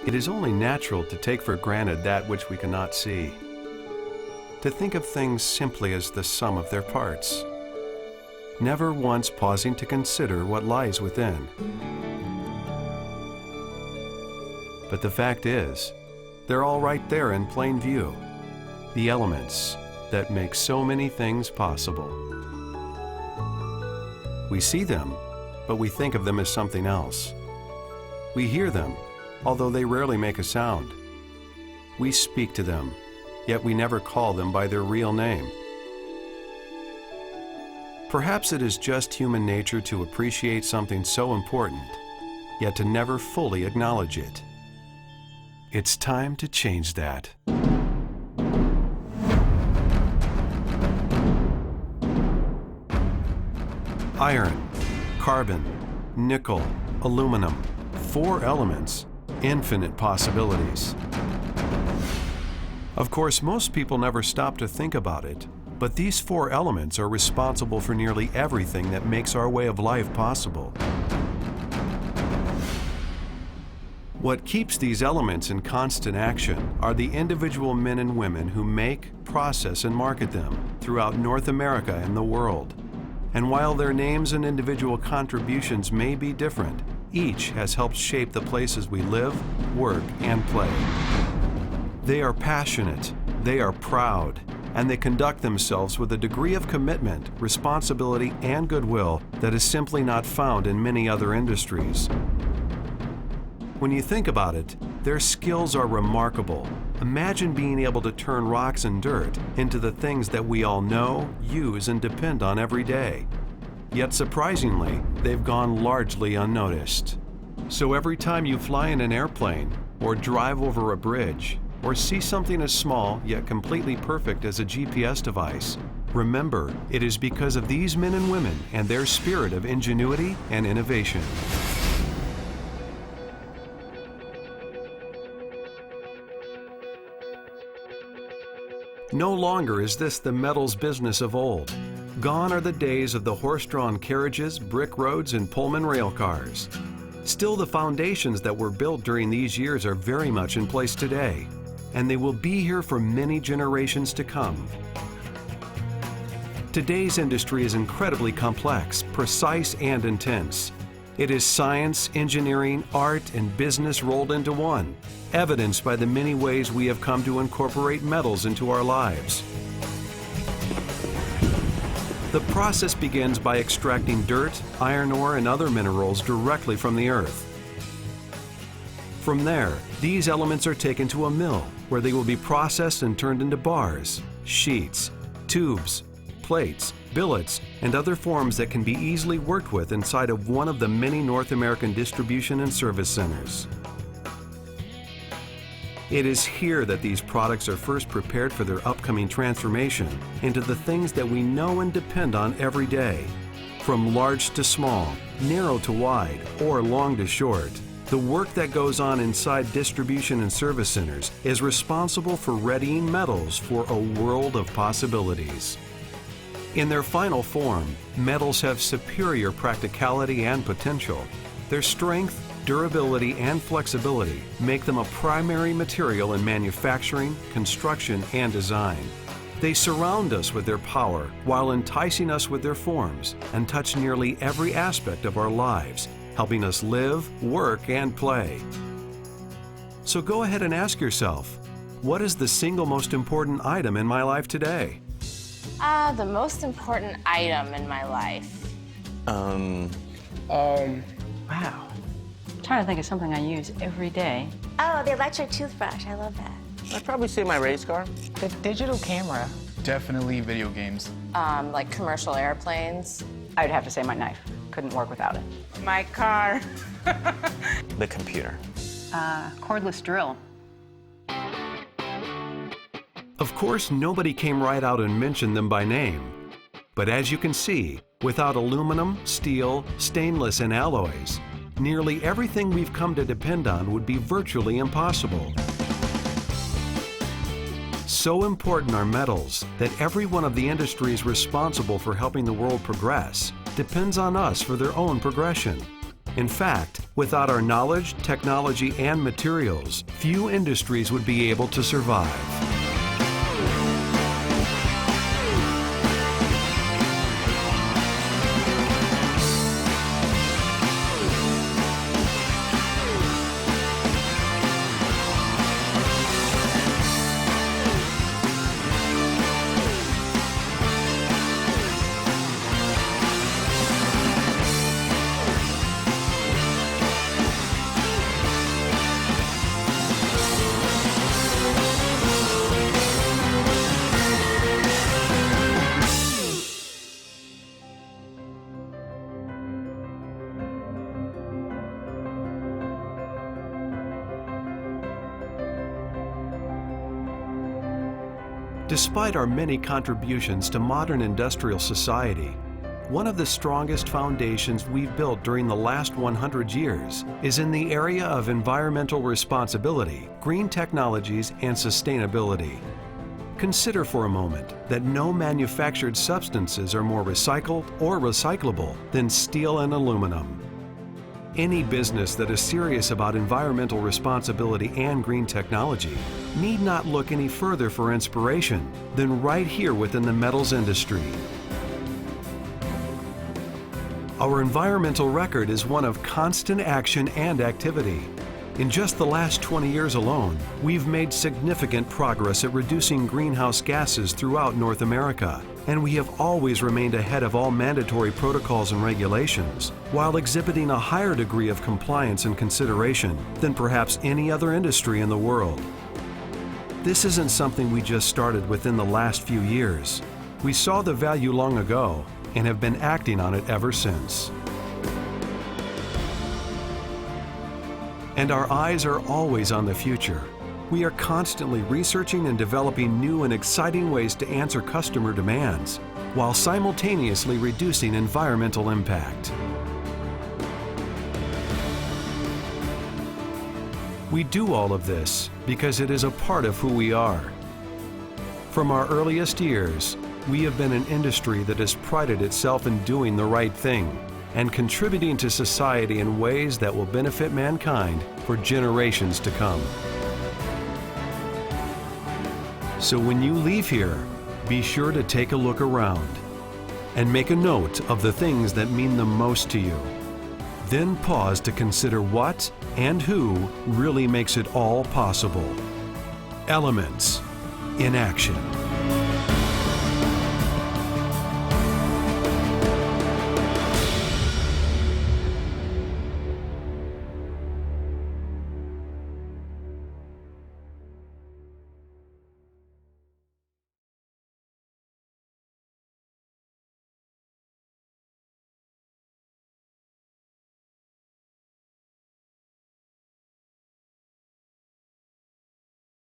It is only natural to take for granted that which we cannot see, to think of things simply as the sum of their parts, never once pausing to consider what lies within. But the fact is, they're all right there in plain view, the elements that make so many things possible. We see them, but we think of them as something else. We hear them, although they rarely make a sound. We speak to them, yet we never call them by their real name. Perhaps it is just human nature to appreciate something so important, yet to never fully acknowledge it. It's time to change that. Iron, carbon, nickel, aluminum, 4 elements, infinite possibilities. Of course, most people never stop to think about it, but these 4 elements are responsible for nearly everything that makes our way of life possible. What keeps these elements in constant action are the individual men and women who make, process, and market them throughout North America and the world. And while their names and individual contributions may be different, each has helped shape the places we live, work, and play. They are passionate, they are proud, and they conduct themselves with a degree of commitment, responsibility, and goodwill that is simply not found in many other industries. When you think about it, their skills are remarkable. Imagine being able to turn rocks and dirt into the things that we all know, use, and depend on every day. Yet surprisingly, they've gone largely unnoticed. So every time you fly in an airplane, or drive over a bridge, or see something as small yet completely perfect as a GPS device, remember, it is because of these men and women and their spirit of ingenuity and innovation. No longer is this the metals business of old. Gone are the days of the horse-drawn carriages, brick roads, and Pullman rail cars. Still, the foundations that were built during these years are very much in place today, and they will be here for many generations to come. Today's industry is incredibly complex, precise, and intense. It is science, engineering, art, and business rolled into one, evidenced by the many ways we have come to incorporate metals into our lives. The process begins by extracting dirt, iron ore, and other minerals directly from the earth. From there, these elements are taken to a mill, where they will be processed and turned into bars, sheets, tubes, plates, billets, and other forms that can be easily worked with inside of one of the many North American distribution and service centers. It is here that these products are first prepared for their upcoming transformation into the things that we know and depend on every day. From large to small, narrow to wide, or long to short, the work that goes on inside distribution and service centers is responsible for readying metals for a world of possibilities. In their final form, metals have superior practicality and potential. Their strength, durability, and flexibility make them a primary material in manufacturing, construction, and design. They surround us with their power while enticing us with their forms and touch nearly every aspect of our lives, helping us live, work, and play. So go ahead and ask yourself, what is the single most important item in my life today? The most important item in my life. Wow. I'm trying to think of something I use every day. Oh, the electric toothbrush. I love that. I'd probably say my race car. The digital camera. Definitely video games. Like commercial airplanes. I'd have to say my knife. Couldn't work without it. My car. The computer. Cordless drill. Of course, nobody came right out and mentioned them by name. But as you can see, without aluminum, steel, stainless, and alloys, nearly everything we've come to depend on would be virtually impossible. So important are metals that every one of the industries responsible for helping the world progress depends on us for their own progression. In fact, without our knowledge, technology, and materials, few industries would be able to survive. Despite our many contributions to modern industrial society, one of the strongest foundations we've built during the last 100 years is in the area of environmental responsibility, green technologies, and sustainability. Consider for a moment that no manufactured substances are more recycled or recyclable than steel and aluminum. Any business that is serious about environmental responsibility and green technology need not look any further for inspiration than right here within the metals industry. Our environmental record is one of constant action and activity. In just the last 20 years alone, we've made significant progress at reducing greenhouse gases throughout North America, and we have always remained ahead of all mandatory protocols and regulations, while exhibiting a higher degree of compliance and consideration than perhaps any other industry in the world. This isn't something we just started within the last few years. We saw the value long ago and have been acting on it ever since. And our eyes are always on the future. We are constantly researching and developing new and exciting ways to answer customer demands, while simultaneously reducing environmental impact. We do all of this because it is a part of who we are. From our earliest years, we have been an industry that has prided itself in doing the right thing and contributing to society in ways that will benefit mankind for generations to come. So when you leave here, be sure to take a look around and make a note of the things that mean the most to you. Then pause to consider what and who really makes it all possible. Elements in action.